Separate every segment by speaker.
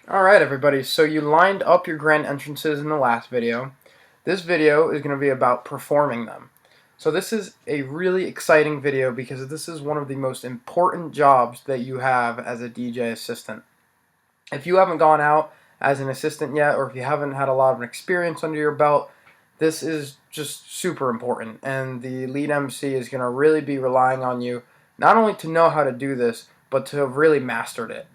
Speaker 1: Alright everybody, so you lined up your grand entrances in the last video. This video is going to be about performing them. So this is a really exciting video because this is one of the most important jobs that you have as a DJ assistant. If you haven't gone out as an assistant yet, or if you haven't had a lot of experience under your belt, this is just super important, and the lead MC is going to really be relying on you not only to know how to do this, but to have really mastered it.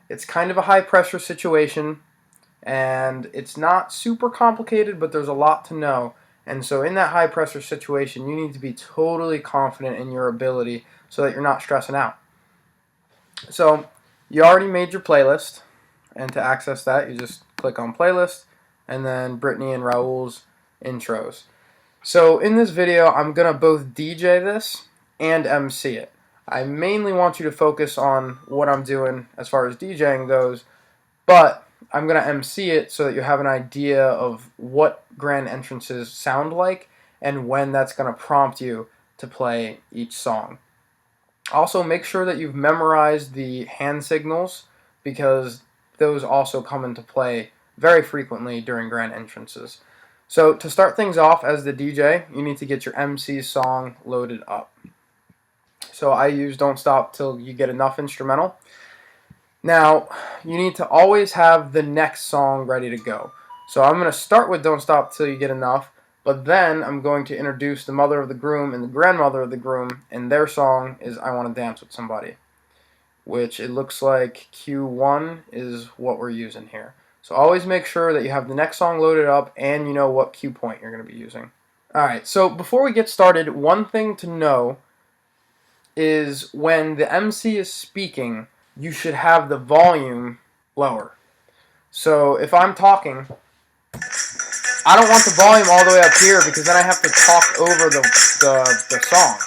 Speaker 1: It's kind of a high pressure situation, and it's not super complicated, but there's a lot to know. And so in that high pressure situation, you need to be totally confident in your ability so that you're not stressing out. So you already made your playlist, and to access that, you just click on playlist and then Brittany and Raul's intros. So in this video, I'm going to both DJ this and MC it. I mainly want you to focus on what I'm doing as far as DJing goes, but I'm going to MC it so that you have an idea of what grand entrances sound like and when that's going to prompt you to play each song. Also, make sure that you've memorized the hand signals because those also come into play very frequently during grand entrances. So to start things off as the DJ, you need to get your MC song loaded up. So I use Don't Stop Till You Get Enough instrumental. Now, you need to always have the next song ready to go. So I'm going to start with Don't Stop Till You Get Enough, but then I'm going to introduce the mother of the groom and the grandmother of the groom, and their song is I Want to Dance with Somebody, which it looks like Q1 is what we're using here. So always make sure that you have the next song loaded up and you know what cue point you're going to be using. Alright, so before we get started, one thing to know is when the MC is speaking, you should have the volume lower. So if I'm talking, I don't want the volume all the way up here because then I have to talk over the song.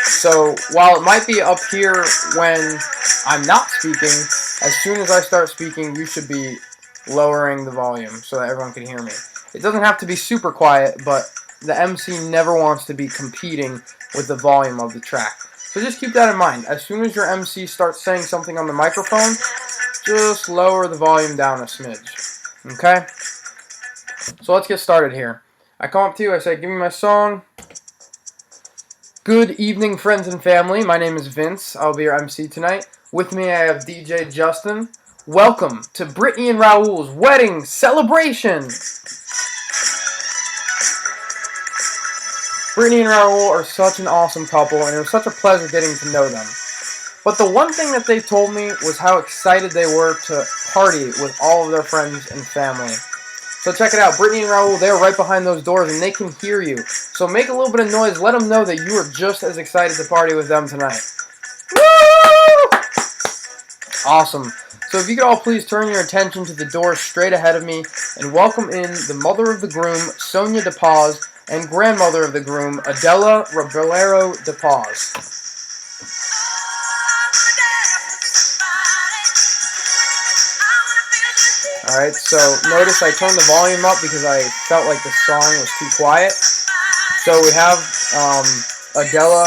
Speaker 1: So while it might be up here when I'm not speaking, as soon as I start speaking, you should be lowering the volume so that everyone can hear me. It doesn't have to be super quiet, but the MC never wants to be competing with the volume of the track. So just keep that in mind. As soon as your MC starts saying something on the microphone, just lower the volume down a smidge. Okay? So let's get started here. I come up to you, I say, give me my song. Good evening, friends and family. My name is Vince. I'll be your MC tonight. With me, I have DJ Justin. Welcome to Brittany and Raul's wedding celebration. Brittany and Raul are such an awesome couple, and it was such a pleasure getting to know them. But the one thing that they told me was how excited they were to party with all of their friends and family. So check it out, Brittany and Raul, they're right behind those doors and they can hear you. So make a little bit of noise, let them know that you are just as excited to party with them tonight. Woo! Awesome. So if you could all please turn your attention to the door straight ahead of me and welcome in the mother of the groom, Sonia DePaz, and grandmother of the groom, Adela Robledo DePaz. Alright, so notice I turned the volume up because I felt like the song was too quiet. So we have Adela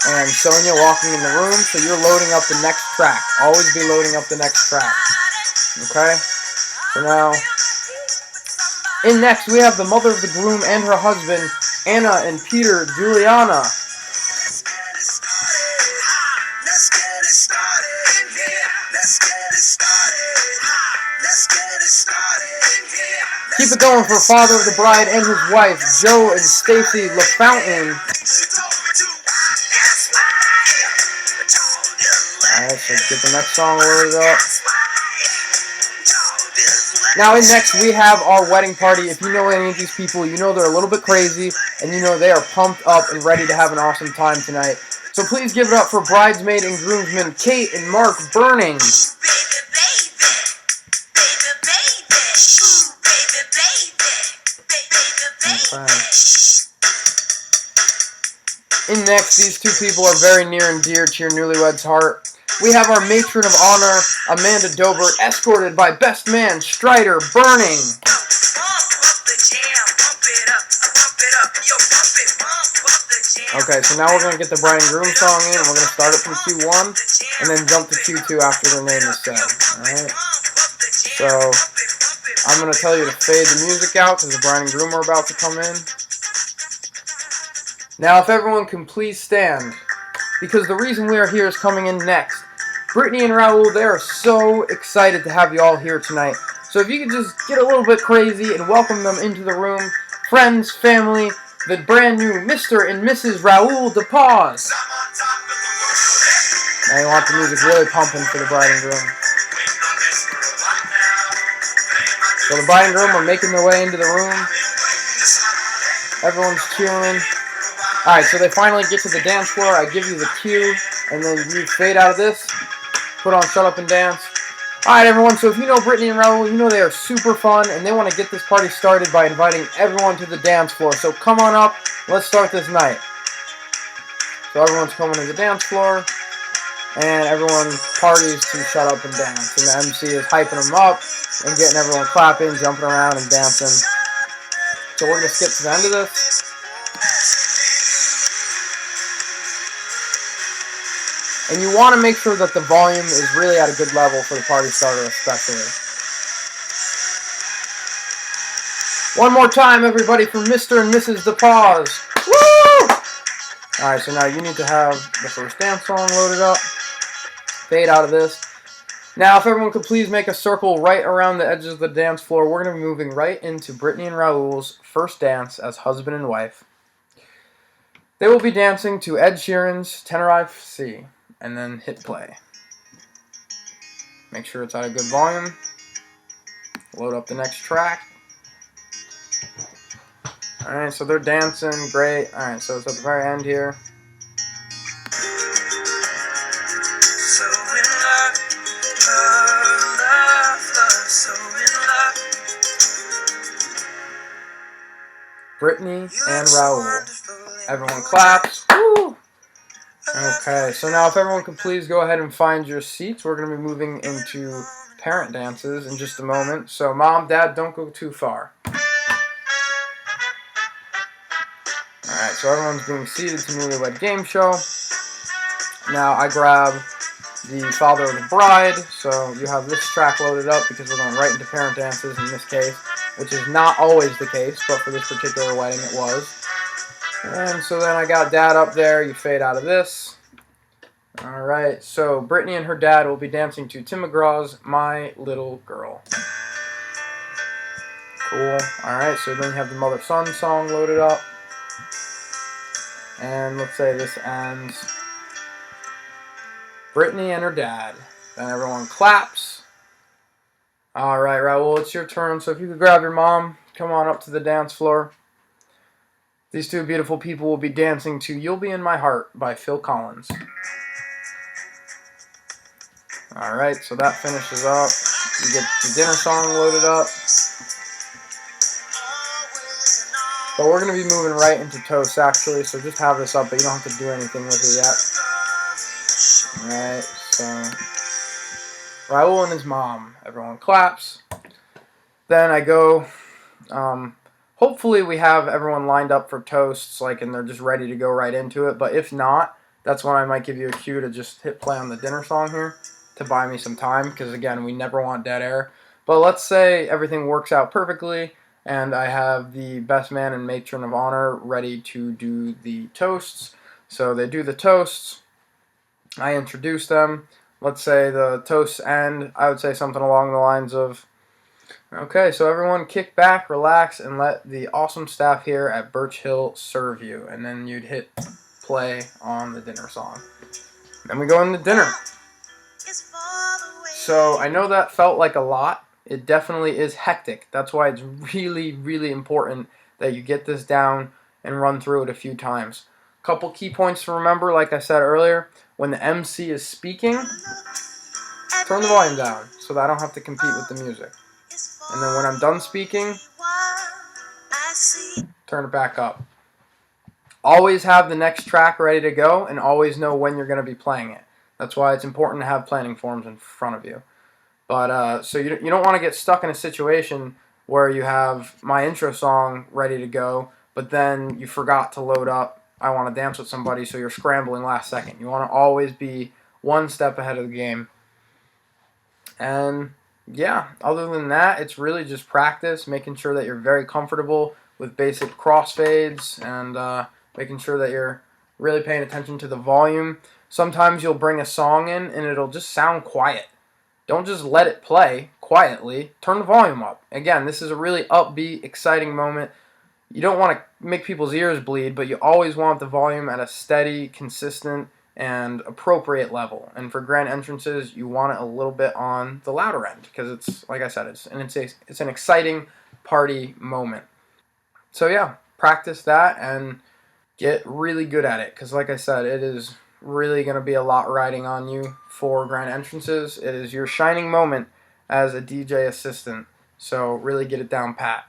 Speaker 1: and Sonia walking in the room, so you're loading up the next track. Always be loading up the next track. Okay? So now, in next we have the mother of the groom and her husband, Anna and Peter Juliana. Keep it going for father of the bride and his wife, Joe and Stacy LaFountain. Alright, so get the next song loaded up. Now in next we have our wedding party. If you know any of these people, you know they're a little bit crazy, and you know they are pumped up and ready to have an awesome time tonight. So please give it up for bridesmaid and groomsmen Kate and Mark Burning. In next, these two people are very near and dear to your newlywed's heart. We have our matron of honor, Amanda Dobert, escorted by best man, Strider Burning. Okay, so now we're going to get the bride and groom song in, and we're going to start it from Q1, and then jump to Q2 after their name is said. Alright? So I'm going to tell you to fade the music out because the bride and groom are about to come in. Now if everyone can please stand, because the reason we are here is coming in next. Brittany and Raul, they are so excited to have you all here tonight. So if you could just get a little bit crazy and welcome them into the room. Friends, family, the brand new Mr. and Mrs. Raul DePaz. Now you want the music really pumping for the bride and groom. So the bride and groom are making their way into the room. Everyone's cheering. Alright, so they finally get to the dance floor. I give you the cue, and then you fade out of this. Put on Shut Up and Dance. Alright, everyone, so if you know Brittany and Raul, you know they are super fun, and they want to get this party started by inviting everyone to the dance floor. So come on up, let's start this night. So everyone's coming to the dance floor, and everyone parties to Shut Up and Dance. And the MC is hyping them up, and getting everyone clapping, jumping around, and dancing. So we're going to skip to the end of this. And you want to make sure that the volume is really at a good level for the party starter especially. One more time, everybody, for Mr. and Mrs. DePaz. Woo! Alright, so now you need to have the first dance song loaded up. Fade out of this. Now, if everyone could please make a circle right around the edges of the dance floor, we're going to be moving right into Brittany and Raul's first dance as husband and wife. They will be dancing to Ed Sheeran's Tenerife Sea. And then hit play. Make sure it's at a good volume. Load up the next track. Alright, so they're dancing, great. Alright, so it's at the very end here.
Speaker 2: So in love, so in love.
Speaker 1: Brittany and Raul. Everyone claps. Woo! Okay, so now if everyone could please go ahead and find your seats, we're going to be moving into parent dances in just a moment. So mom, dad, don't go too far. Alright, so everyone's being seated to Newlywed Game Show. Now I grab the father of the bride, so you have this track loaded up because we're going right into parent dances in this case, which is not always the case, but for this particular wedding it was. And so then I got dad up there, you fade out of this. Alright, so Brittany and her dad will be dancing to Tim McGraw's My Little Girl. Cool. Alright, so then you have the mother-son song loaded up. And let's say this ends. Brittany and her dad. Then everyone claps. Alright, Raul, it's your turn, so if you could grab your mom, come on up to the dance floor. These two beautiful people will be dancing to You'll Be in My Heart by Phil Collins. Alright, so that finishes up. You get the dinner song loaded up. But we're going to be moving right into toast actually, so just have this up, but you don't have to do anything with it yet. Alright, so Raul and his mom. Everyone claps. Then I go, hopefully we have everyone lined up for toasts, and they're just ready to go right into it. But if not, that's when I might give you a cue to just hit play on the dinner song here to buy me some time, because again, we never want dead air. But let's say everything works out perfectly, and I have the best man and matron of honor ready to do the toasts. So they do the toasts. I introduce them. Let's say the toasts end. I would say something along the lines of, okay, so everyone kick back, relax, and let the awesome staff here at Birch Hill serve you. And then you'd hit play on the dinner song. Then we go into dinner. So I know that felt like a lot. It definitely is hectic. That's why it's really, really important that you get this down and run through it a few times. Couple key points to remember, like I said earlier, when the MC is speaking, turn the volume down so that I don't have to compete with the music. And then when I'm done speaking, turn it back up. Always have the next track ready to go and always know when you're going to be playing it. That's why it's important to have planning forms in front of you. But so you don't want to get stuck in a situation where you have my intro song ready to go, but then you forgot to load up I Want to Dance with Somebody, so you're scrambling last second. You want to always be one step ahead of the game. And yeah, other than that, it's really just practice, making sure that you're very comfortable with basic crossfades and making sure that you're really paying attention to the volume. Sometimes you'll bring a song in and it'll just sound quiet. Don't just let it play quietly. Turn the volume up. Again, this is a really upbeat, exciting moment. You don't want to make people's ears bleed, but you always want the volume at a steady, consistent, and appropriate level. And for grand entrances, you want it a little bit on the louder end because it's, like I said, it's an exciting party moment. So yeah, practice that and get really good at it because, like I said, it is really going to be a lot riding on you for grand entrances. It is your shining moment as a DJ assistant. So really get it down pat.